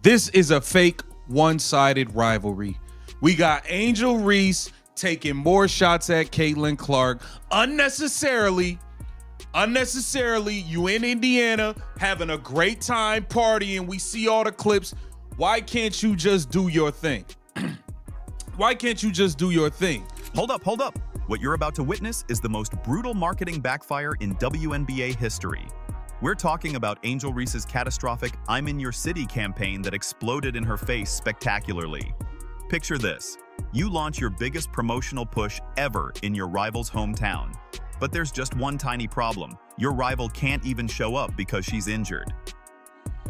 This is a fake one-sided rivalry. We got Angel Reese taking more shots at Caitlin Clark unnecessarily. You in Indiana having a great time partying. We see all the clips. Why can't you just do your thing? Why can't you just do your thing? Hold up. What you're about to witness is the most brutal marketing backfire in WNBA history. We're talking about Angel Reese's catastrophic "I'm in your city" campaign that exploded in her face spectacularly. Picture this. You launch your biggest promotional push ever in your rival's hometown. But there's just one tiny problem. Your rival can't even show up because she's injured.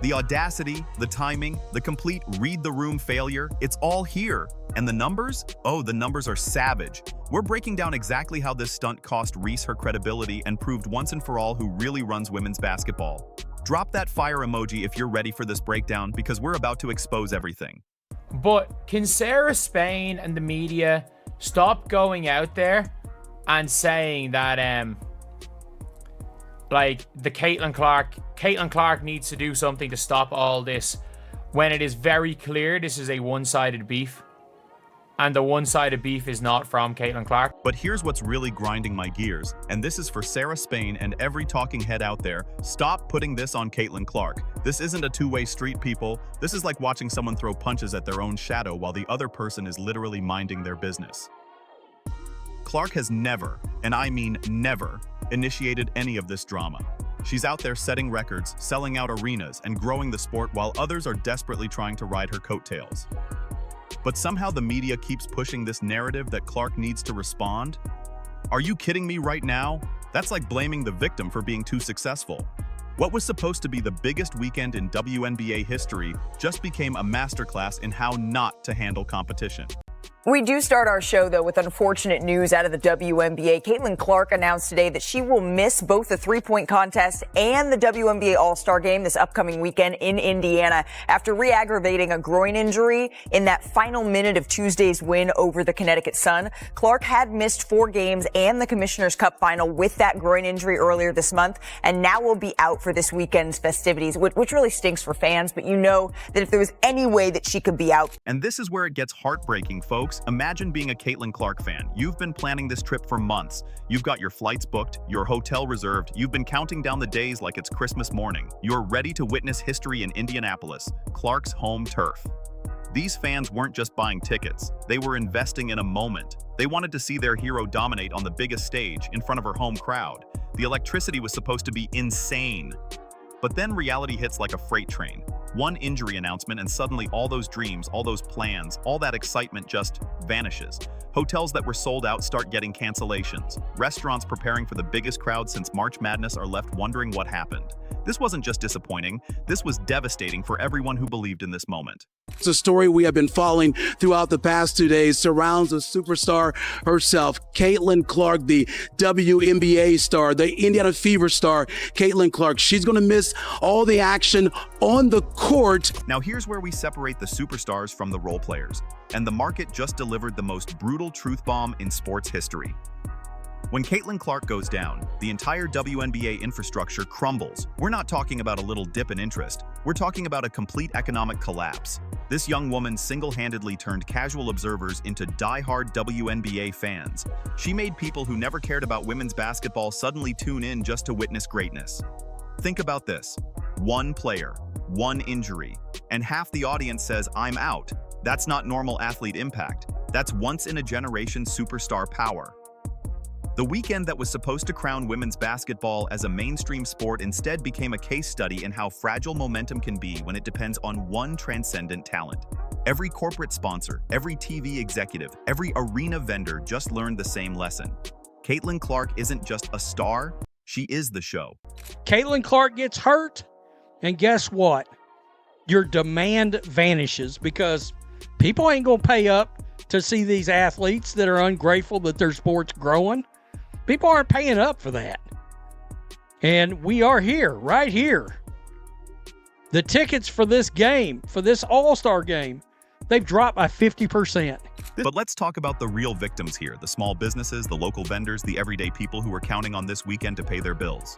The audacity, the timing, the complete read-the-room failure, it's all here. And the numbers? Oh, the numbers are savage. We're breaking down exactly how this stunt cost Reese her credibility and proved once and for all who really runs women's basketball. Drop that fire emoji if you're ready for this breakdown, because we're about to expose everything. But can Sarah Spain and the media stop going out there and saying that like the Caitlin Clark needs to do something to stop all this, when it is very clear this is a one-sided beef, and the one-sided beef is not from Caitlin Clark? But here's what's really grinding my gears, and this is for Sarah Spain and every talking head out there. Stop putting this on Caitlin Clark. This isn't a two-way street, people. This is like watching someone throw punches at their own shadow while the other person is literally minding their business. Clark has never, and I mean never, initiated any of this drama. She's out there setting records, selling out arenas, and growing the sport while others are desperately trying to ride her coattails. But somehow the media keeps pushing this narrative that Clark needs to respond. Are you kidding me right now? That's like blaming the victim for being too successful. What was supposed to be the biggest weekend in WNBA history just became a masterclass in how not to handle competition. We do start our show, though, with unfortunate news out of the WNBA. Caitlin Clark announced today that she will miss both the three-point contest and the WNBA All-Star Game this upcoming weekend in Indiana after re-aggravating a groin injury in that final minute of Tuesday's win over the Connecticut Sun. Clark had missed 4 games and the Commissioner's Cup final with that groin injury earlier this month, and now will be out for this weekend's festivities, which really stinks for fans, but you know that if there was any way that she could be out. And this is where it gets heartbreaking, folks. Imagine being a Caitlin Clark fan. You've been planning this trip for months. You've got your flights booked, your hotel reserved. You've been counting down the days like it's Christmas morning. You're ready to witness history in Indianapolis, Clark's home turf. These fans weren't just buying tickets. They were investing in a moment. They wanted to see their hero dominate on the biggest stage in front of her home crowd. The electricity was supposed to be insane. But then reality hits like a freight train. One injury announcement and suddenly all those dreams, all those plans, all that excitement just vanishes. Hotels that were sold out start getting cancellations. Restaurants preparing for the biggest crowd since March Madness are left wondering what happened. This wasn't just disappointing, this was devastating for everyone who believed in this moment. It's a story we have been following throughout the past 2 days, surrounds the superstar herself, Caitlin Clark, the WNBA star, the Indiana Fever star, Caitlin Clark. She's going to miss all the action on the court. Now here's where we separate the superstars from the role players, and the market just delivered the most brutal truth bomb in sports history. When Caitlin Clark goes down, the entire WNBA infrastructure crumbles. We're not talking about a little dip in interest. We're talking about a complete economic collapse. This young woman single-handedly turned casual observers into die-hard WNBA fans. She made people who never cared about women's basketball suddenly tune in just to witness greatness. Think about this. One player, one injury, and half the audience says, "I'm out." That's not normal athlete impact. That's once-in-a-generation superstar power. The weekend that was supposed to crown women's basketball as a mainstream sport instead became a case study in how fragile momentum can be when it depends on one transcendent talent. Every corporate sponsor, every TV executive, every arena vendor just learned the same lesson. Caitlin Clark isn't just a star, she is the show. Caitlin Clark gets hurt, and guess what? Your demand vanishes because people ain't going to pay up to see these athletes that are ungrateful that their sport's growing. People aren't paying up for that. And we are here, right here. The tickets for this game, for this All-Star game, They've dropped by 50%. But let's talk about the real victims here, the small businesses, the local vendors, the everyday people who are counting on this weekend to pay their bills.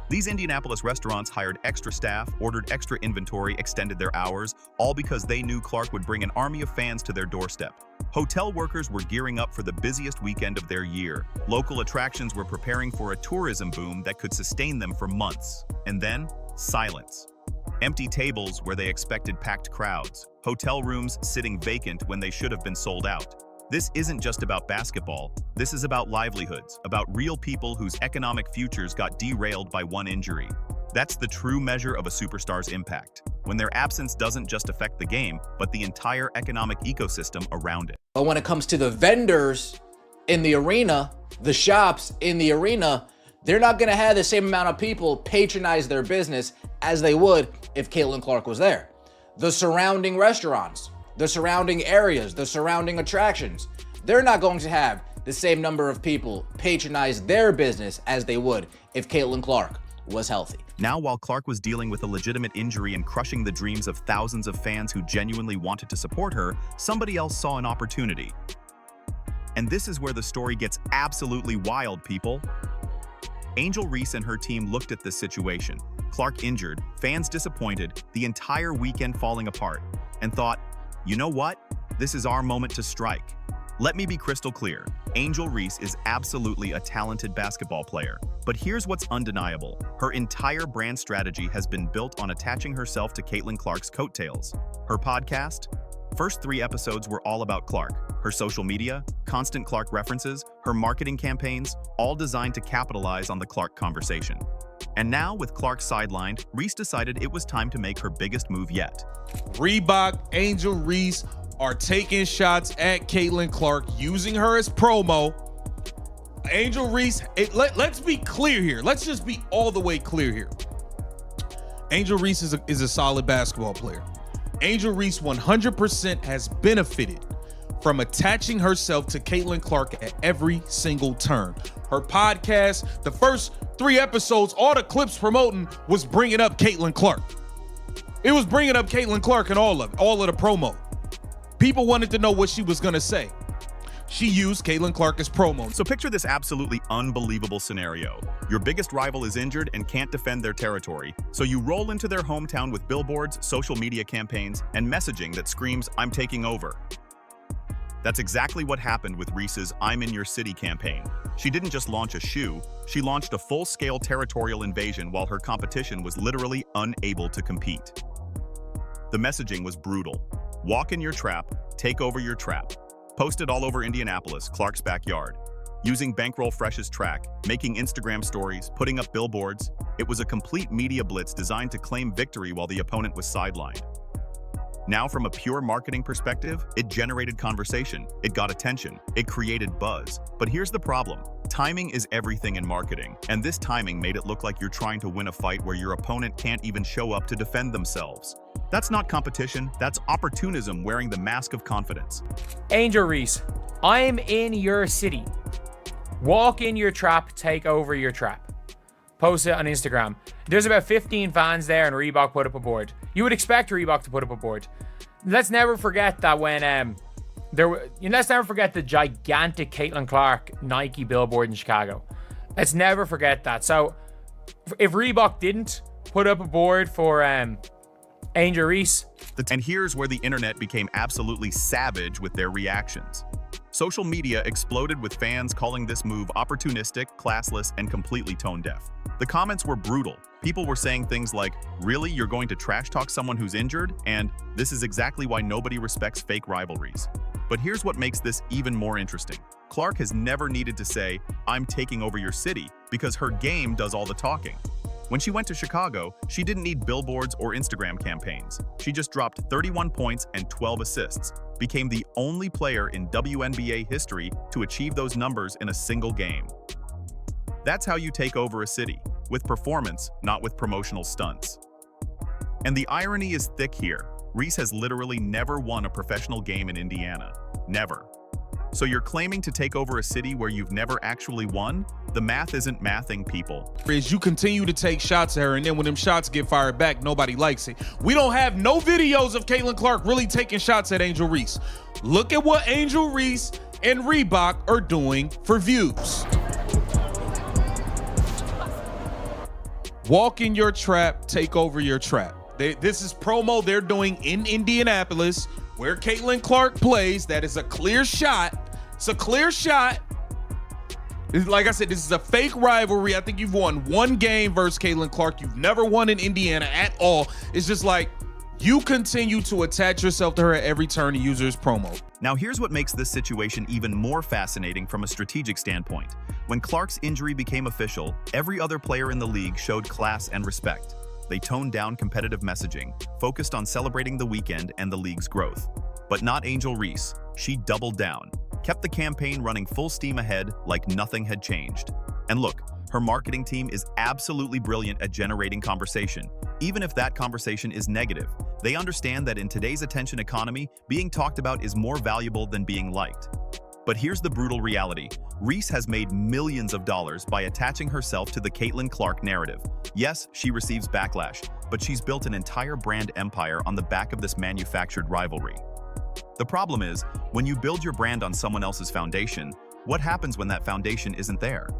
These Indianapolis restaurants hired extra staff, ordered extra inventory, extended their hours, all because they knew Clark would bring an army of fans to their doorstep. Hotel workers were gearing up for the busiest weekend of their year. Local attractions were preparing for a tourism boom that could sustain them for months. And then, silence. Empty tables where they expected packed crowds. Hotel rooms sitting vacant when they should have been sold out. This isn't just about basketball. This is about livelihoods, about real people whose economic futures got derailed by one injury. That's the true measure of a superstar's impact, when their absence doesn't just affect the game, but the entire economic ecosystem around it. But when it comes to the vendors in the arena, the shops in the arena, they're not going to have the same amount of people patronize their business as they would if Caitlin Clark was there. The surrounding restaurants, the surrounding areas, the surrounding attractions, they're not going to have the same number of people patronize their business as they would if Caitlin Clark was healthy. Now, while Clark was dealing with a legitimate injury and crushing the dreams of thousands of fans who genuinely wanted to support her, somebody else saw an opportunity. And this is where the story gets absolutely wild, people. Angel Reese and her team looked at this situation. Clark injured, fans disappointed, the entire weekend falling apart, and thought, you know what? This is our moment to strike. Let me be crystal clear. Angel Reese is absolutely a talented basketball player. But here's what's undeniable. Her entire brand strategy has been built on attaching herself to Caitlin Clark's coattails. Her podcast? First 3 episodes were all about Clark. Her social media, constant Clark references, her marketing campaigns, all designed to capitalize on the Clark conversation. And now, with Clark sidelined, Reese decided it was time to make her biggest move yet. Reebok, Angel Reese are taking shots at Caitlin Clark, using her as promo. Angel Reese, let's be clear here. Let's just be all the way clear here. Angel Reese is a solid basketball player. Angel Reese 100% has benefited from attaching herself to Caitlin Clark at every single turn. Her podcast, the first 3 episodes, all the clips promoting was bringing up Caitlin Clark. It was bringing up Caitlin Clark and all of the promo. People wanted to know what she was going to say. She used Caitlin Clark as promo. So picture this absolutely unbelievable scenario. Your biggest rival is injured and can't defend their territory, so you roll into their hometown with billboards, social media campaigns, and messaging that screams, "I'm taking over." That's exactly what happened with Reese's "I'm in your city" campaign. She didn't just launch a shoe, she launched a full-scale territorial invasion while her competition was literally unable to compete. The messaging was brutal. Walk in your trap, take over your trap. Posted all over Indianapolis, Clark's backyard. Using Bankroll Fresh's track, making Instagram stories, putting up billboards, it was a complete media blitz designed to claim victory while the opponent was sidelined. Now, from a pure marketing perspective, it generated conversation, it got attention, it created buzz. But here's the problem. Timing is everything in marketing, and this timing made it look like you're trying to win a fight where your opponent can't even show up to defend themselves. That's not competition, that's opportunism wearing the mask of confidence. Angel Reese, I'm in your city. Walk in your trap, take over your trap. Post it on Instagram. There's about 15 fans there and Reebok put up a board. You would expect Reebok to put up a board. Let's never forget that when let's never forget the gigantic Caitlin Clark Nike billboard in Chicago. Let's never forget that. So if Reebok didn't put up a board for Angel Reese. And here's where the internet became absolutely savage with their reactions. Social media exploded with fans calling this move opportunistic, classless, and completely tone-deaf. The comments were brutal. People were saying things like, "Really, you're going to trash talk someone who's injured?" And "This is exactly why nobody respects fake rivalries." But here's what makes this even more interesting. Clark has never needed to say, "I'm taking over your city," because her game does all the talking. When she went to Chicago, she didn't need billboards or Instagram campaigns. She just dropped 31 points and 12 assists, became the only player in WNBA history to achieve those numbers in a single game. That's how you take over a city, with performance, not with promotional stunts. And the irony is thick here. Reese has literally never won a professional game in Indiana. Never. So you're claiming to take over a city where you've never actually won? The math isn't mathing, people. Is you continue to take shots at her, and then when them shots get fired back, nobody likes it. We don't have no videos of Caitlin Clark really taking shots at Angel Reese. Look at what Angel Reese and Reebok are doing for views. Walk in your trap, take over your trap. This is promo they're doing in Indianapolis, where Caitlin Clark plays. That is a clear shot. It's a clear shot. Like I said, this is a fake rivalry. I think you've won one game versus Caitlin Clark. You've never won in Indiana at all. It's just like you continue to attach yourself to her at every turn to use her as promo. Now here's what makes this situation even more fascinating from a strategic standpoint. When Clark's injury became official, every other player in the league showed class and respect. They toned down competitive messaging, focused on celebrating the weekend and the league's growth. But not Angel Reese. She doubled down, kept the campaign running full steam ahead like nothing had changed. And look, her marketing team is absolutely brilliant at generating conversation, even if that conversation is negative. They understand that in today's attention economy, being talked about is more valuable than being liked. But here's the brutal reality. Reese has made millions of dollars by attaching herself to the Caitlin Clark narrative. Yes, she receives backlash, but she's built an entire brand empire on the back of this manufactured rivalry. The problem is, when you build your brand on someone else's foundation, what happens when that foundation isn't there?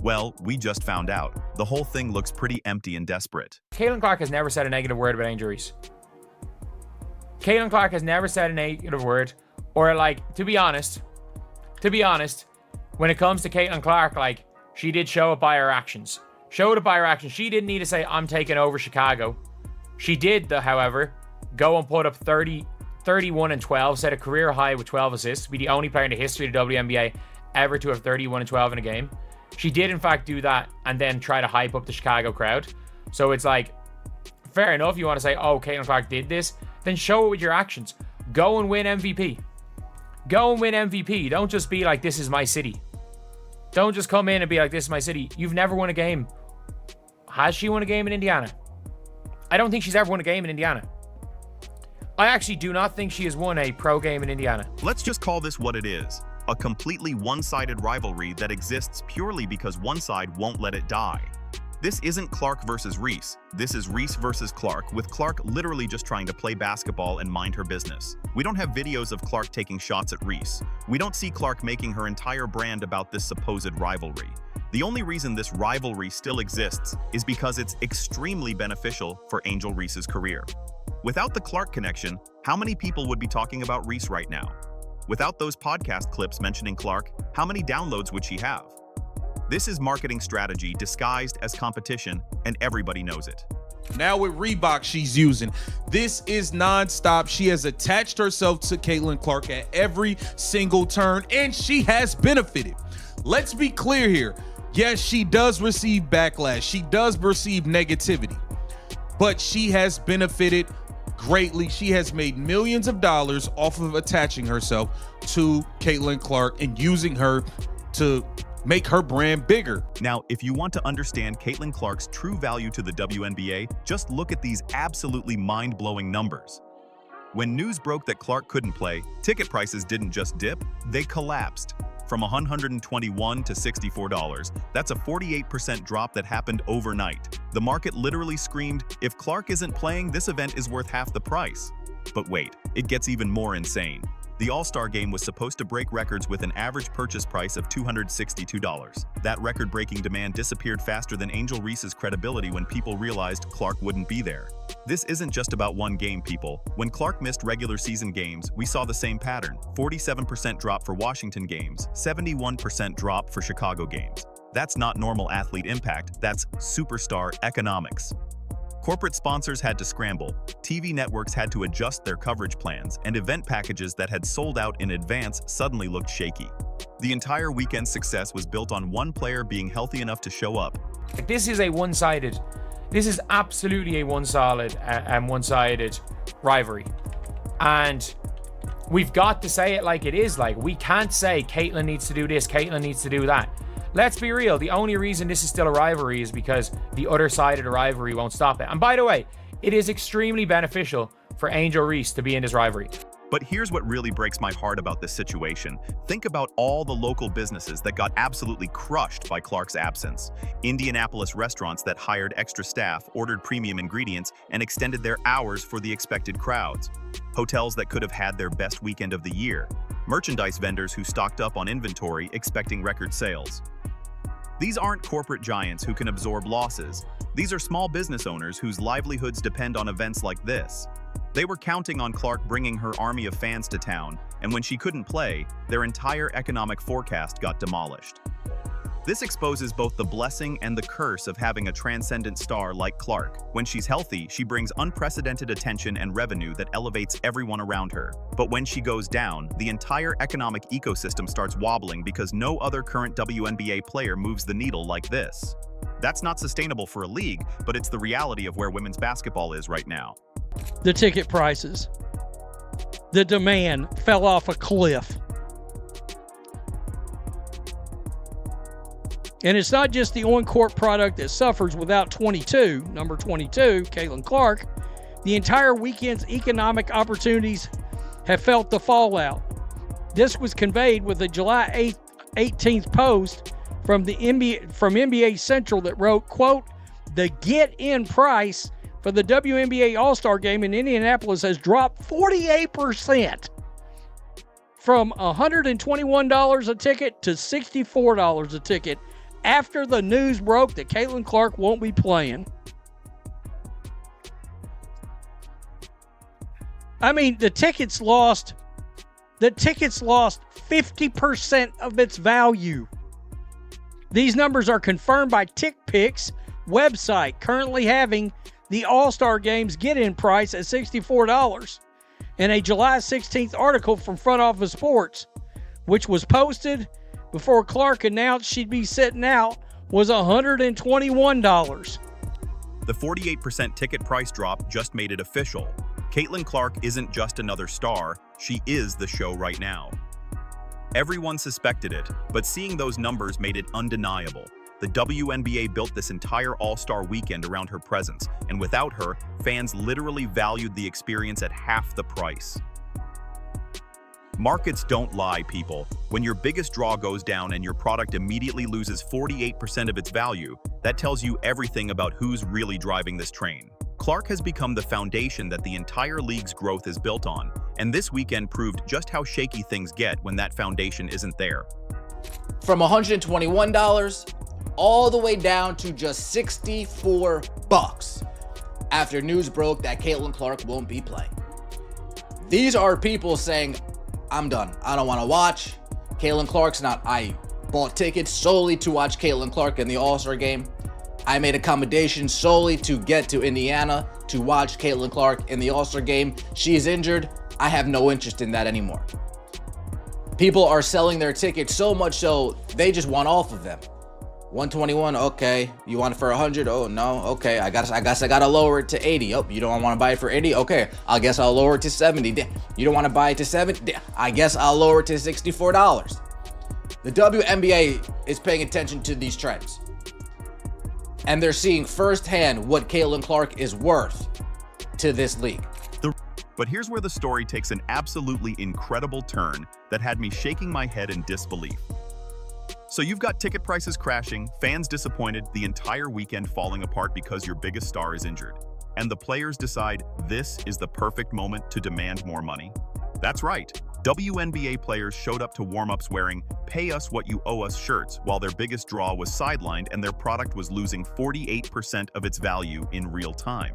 Well, we just found out. The whole thing looks pretty empty and desperate. Caitlin Clark has never said a negative word about Angel Reese. Caitlin Clark has never said a negative word, or like, to be honest, when it comes to Caitlin Clark, like, she did show it by her actions. Showed it by her actions. She didn't need to say, I'm taking over Chicago. She did, however, go and put up 31 and 12, set a career high with 12 assists, be the only player in the history of the WNBA ever to have 31 and 12 in a game. She did, in fact, do that and then try to hype up the Chicago crowd. So it's like, fair enough, you want to say, oh, Caitlin Clark did this, then show it with your actions. Go and win MVP. Go and win MVP. Don't just be like, this is my city. Don't just come in and be like, this is my city. You've never won a game. Has she won a game in Indiana? I don't think she's ever won a game in Indiana. I actually do not think she has won a pro game in Indiana. Let's just call this what it is. A completely one-sided rivalry that exists purely because one side won't let it die. This isn't Clark versus Reese. This is Reese versus Clark, with Clark literally just trying to play basketball and mind her business. We don't have videos of Clark taking shots at Reese. We don't see Clark making her entire brand about this supposed rivalry. The only reason this rivalry still exists is because it's extremely beneficial for Angel Reese's career. Without the Clark connection, how many people would be talking about Reese right now? Without those podcast clips mentioning Clark, how many downloads would she have? This is marketing strategy disguised as competition, and everybody knows it. Now with Reebok she's using, this is nonstop. She has attached herself to Caitlin Clark at every single turn, and she has benefited. Let's be clear here. Yes, she does receive backlash. She does receive negativity, but she has benefited greatly. She has made millions of dollars off of attaching herself to Caitlin Clark and using her to make her brand bigger. Now, if you want to understand Caitlin Clark's true value to the WNBA, just look at these absolutely mind-blowing numbers. When news broke that Clark couldn't play, ticket prices didn't just dip, they collapsed. From $121 to $64, that's a 48% drop that happened overnight. The market literally screamed, if Clark isn't playing, this event is worth half the price. But wait, it gets even more insane. The All-Star Game was supposed to break records with an average purchase price of $262. That record-breaking demand disappeared faster than Angel Reese's credibility when people realized Clark wouldn't be there. This isn't just about one game, people. When Clark missed regular season games, we saw the same pattern. 47% drop for Washington games, 71% drop for Chicago games. That's not normal athlete impact, that's superstar economics. Corporate sponsors had to scramble, TV networks had to adjust their coverage plans, and event packages that had sold out in advance suddenly looked shaky. The entire weekend's success was built on one player being healthy enough to show up. This is absolutely a one-sided rivalry. And we've got to say it like it is. Like, we can't say Caitlin needs to do this, Caitlin needs to do that. Let's be real. The only reason this is still a rivalry is because the other side of the rivalry won't stop it. And by the way, it is extremely beneficial for Angel Reese to be in this rivalry. But here's what really breaks my heart about this situation. Think about all the local businesses that got absolutely crushed by Clark's absence. Indianapolis restaurants that hired extra staff, ordered premium ingredients, and extended their hours for the expected crowds. Hotels that could have had their best weekend of the year. Merchandise vendors who stocked up on inventory expecting record sales. These aren't corporate giants who can absorb losses. These are small business owners whose livelihoods depend on events like this. They were counting on Clark bringing her army of fans to town, and when she couldn't play, their entire economic forecast got demolished. This exposes both the blessing and the curse of having a transcendent star like Clark. When she's healthy, she brings unprecedented attention and revenue that elevates everyone around her. But when she goes down, the entire economic ecosystem starts wobbling because no other current WNBA player moves the needle like this. That's not sustainable for a league, but it's the reality of where women's basketball is right now. The ticket prices. The demand fell off a cliff. And it's not just the on-court product that suffers without number 22, Caitlin Clark. The entire weekend's economic opportunities have felt the fallout. This was conveyed with a July 18th post from NBA Central that wrote, quote, "The get-in price for the WNBA All-Star Game in Indianapolis has dropped 48%. From $121 a ticket to $64 a ticket after the news broke that Caitlin Clark won't be playing." I mean, the tickets lost 50% of its value. These numbers are confirmed by TickPick's website, currently having the All-Star Game's get-in price at $64. And a July 16th article from Front Office Sports, which was posted before Clark announced she'd be sitting out, was $121. The 48% ticket price drop just made it official. Caitlin Clark isn't just another star, she is the show right now. Everyone suspected it, but seeing those numbers made it undeniable. The WNBA built this entire All-Star weekend around her presence, and without her, fans literally valued the experience at half the price. Markets don't lie, people. When your biggest draw goes down and your product immediately loses 48% of its value, that tells you everything about who's really driving this train. Clark has become the foundation that the entire league's growth is built on, and this weekend proved just how shaky things get when that foundation isn't there. From $121 all the way down to just $64 after news broke that Caitlin Clark won't be playing. These are people saying, I'm done. I don't want to watch. Caitlin Clark's not. I bought tickets solely to watch Caitlin Clark in the All-Star game. I made accommodations solely to get to Indiana to watch Caitlin Clark in the All-Star game. She is injured. I have no interest in that anymore. People are selling their tickets so much so they just want off of them. 121, okay. You want it for 100? Oh no, okay. I guess I gotta lower it to 80. Oh, you don't want to buy it for 80? Okay, I guess I'll lower it to 70. You don't want to buy it to 70? I guess I'll lower it to $64. The WNBA is paying attention to these trends, and they're seeing firsthand what Caitlin Clark is worth to this league. But here's where the story takes an absolutely incredible turn that had me shaking my head in disbelief. So you've got ticket prices crashing, fans disappointed, the entire weekend falling apart because your biggest star is injured. And the players decide this is the perfect moment to demand more money. That's right. WNBA players showed up to warm-ups wearing "Pay Us What You Owe Us" shirts while their biggest draw was sidelined and their product was losing 48% of its value in real time.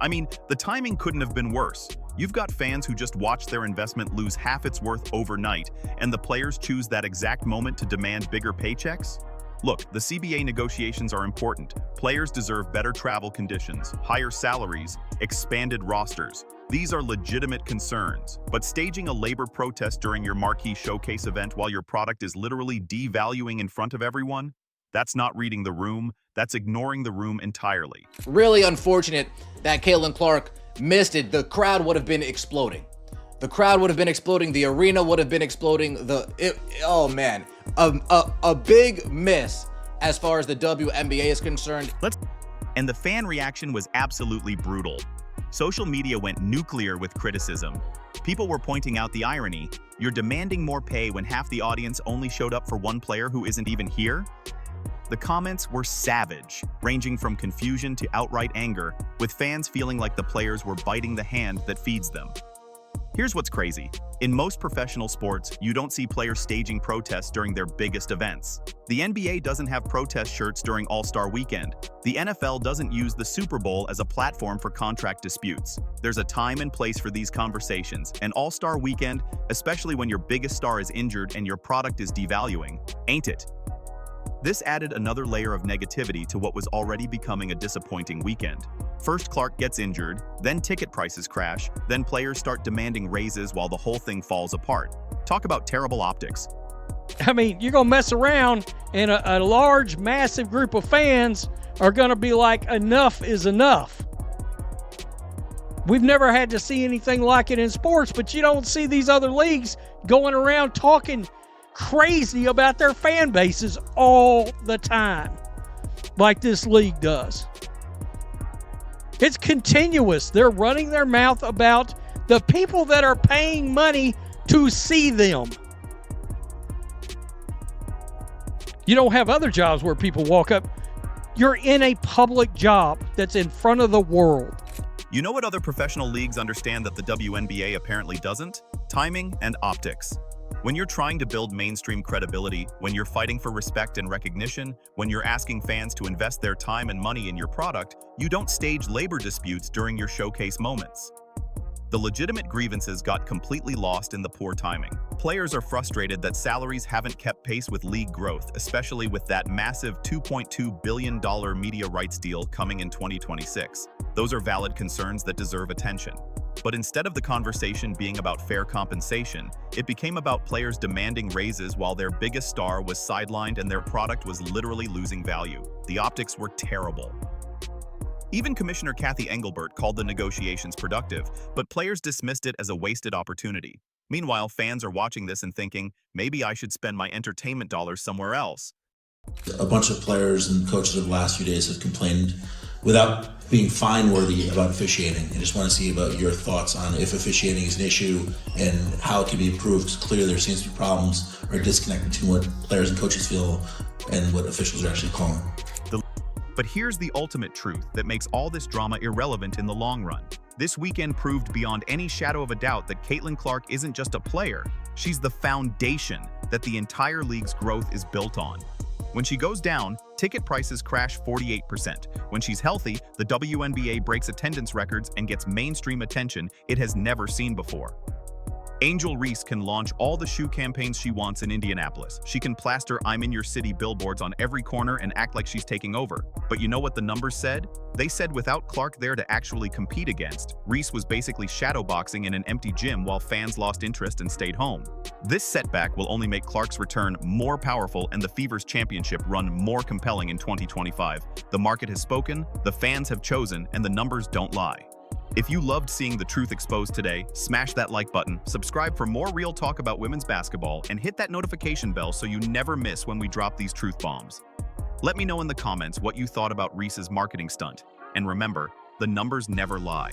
I mean, the timing couldn't have been worse. You've got fans who just watched their investment lose half its worth overnight, and the players choose that exact moment to demand bigger paychecks? Look, the CBA negotiations are important. Players deserve better travel conditions, higher salaries, expanded rosters. These are legitimate concerns, but staging a labor protest during your marquee showcase event while your product is literally devaluing in front of everyone? That's not reading the room, that's ignoring the room entirely. Really unfortunate that Caitlin Clark missed it. The crowd would have been exploding. The crowd would have been exploding. The arena would have been exploding. Oh man, a big miss as far as the WNBA is concerned. And the fan reaction was absolutely brutal. Social media went nuclear with criticism. People were pointing out the irony. You're demanding more pay when half the audience only showed up for one player who isn't even here? The comments were savage, ranging from confusion to outright anger, with fans feeling like the players were biting the hand that feeds them. Here's what's crazy. In most professional sports, you don't see players staging protests during their biggest events. The NBA doesn't have protest shirts during All-Star Weekend. The NFL doesn't use the Super Bowl as a platform for contract disputes. There's a time and place for these conversations, and All-Star Weekend, especially when your biggest star is injured and your product is devaluing, ain't it? This added another layer of negativity to what was already becoming a disappointing weekend. First, Clark gets injured, then ticket prices crash, then players start demanding raises while the whole thing falls apart. Talk about terrible optics. I mean, you're going to mess around and a large, massive group of fans are going to be like, enough is enough. We've never had to see anything like it in sports, but you don't see these other leagues going around talking crazy about their fan bases all the time like this league does. It's continuous. They're running their mouth about the people that are paying money to see them. You don't have other jobs where people walk up. You're in a public job that's in front of the world. You know what other professional leagues understand that the WNBA apparently doesn't? Timing and optics. When you're trying to build mainstream credibility, when you're fighting for respect and recognition, when you're asking fans to invest their time and money in your product, you don't stage labor disputes during your showcase moments. The legitimate grievances got completely lost in the poor timing. Players are frustrated that salaries haven't kept pace with league growth, especially with that massive $2.2 billion media rights deal coming in 2026. Those are valid concerns that deserve attention. But instead of the conversation being about fair compensation, it became about players demanding raises while their biggest star was sidelined and their product was literally losing value. The optics were terrible. Even Commissioner Kathy Engelbert called the negotiations productive, but players dismissed it as a wasted opportunity. Meanwhile, fans are watching this and thinking, maybe I should spend my entertainment dollars somewhere else. A bunch of players and coaches over the last few days have complained without being fine-worthy about officiating. I just want to see about your thoughts on if officiating is an issue and how it can be improved, because clearly there seems to be problems or a disconnect between what players and coaches feel and what officials are actually calling. But here's the ultimate truth that makes all this drama irrelevant in the long run. This weekend proved beyond any shadow of a doubt that Caitlin Clark isn't just a player, she's the foundation that the entire league's growth is built on. When she goes down, ticket prices crash 48%. When she's healthy, the WNBA breaks attendance records and gets mainstream attention it has never seen before. Angel Reese can launch all the shoe campaigns she wants in Indianapolis. She can plaster "I'm in your city" billboards on every corner and act like she's taking over. But you know what the numbers said? They said without Clark there to actually compete against, Reese was basically shadowboxing in an empty gym while fans lost interest and stayed home. This setback will only make Clark's return more powerful and the Fever's championship run more compelling in 2025. The market has spoken, the fans have chosen, and the numbers don't lie. If you loved seeing the truth exposed today, smash that like button, subscribe for more real talk about women's basketball, and hit that notification bell so you never miss when we drop these truth bombs. Let me know in the comments what you thought about Reese's marketing stunt. And remember, the numbers never lie.